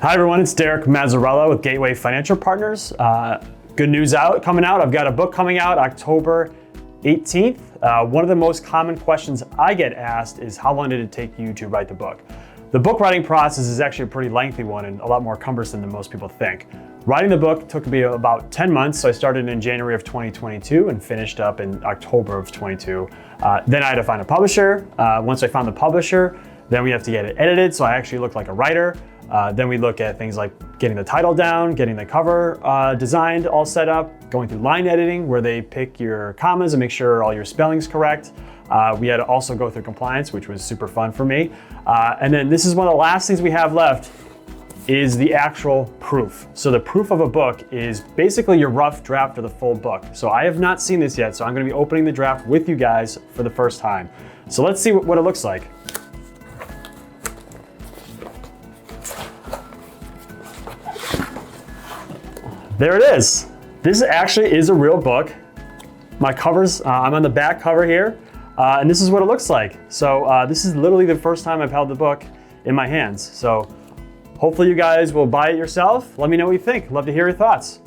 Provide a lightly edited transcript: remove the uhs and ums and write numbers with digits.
Hi everyone, it's Derek Mazzarella with Gateway Financial Partners. Good news coming out. I've got a book coming out October 18th. One of the most common questions I get asked is how long did it take you to write the book? The book writing process is actually a pretty lengthy one and a lot more cumbersome than most people think. Writing the book took me about 10 months, so I started in January of 2022 and finished up in October of 22. Then I had to find a publisher. Once I found the publisher, then we have to get it edited, so I actually look like a writer. Then we look at things like getting the title down, getting the cover designed, all set up, going through line editing where they pick your commas and make sure all your spelling's correct. We had to also go through compliance, which was super fun for me. And then this is one of the last things we have left is the actual proof. So the proof of a book is basically your rough draft of the full book. So I have not seen this yet, so I'm gonna be opening the draft with you guys for the first time. So let's see what it looks like. There it is. This actually is a real book. My covers, I'm on the back cover here, and this is what it looks like. So this is literally the first time I've held the book in my hands. So hopefully you guys will buy it yourself. Let me know what you think. Love to hear your thoughts.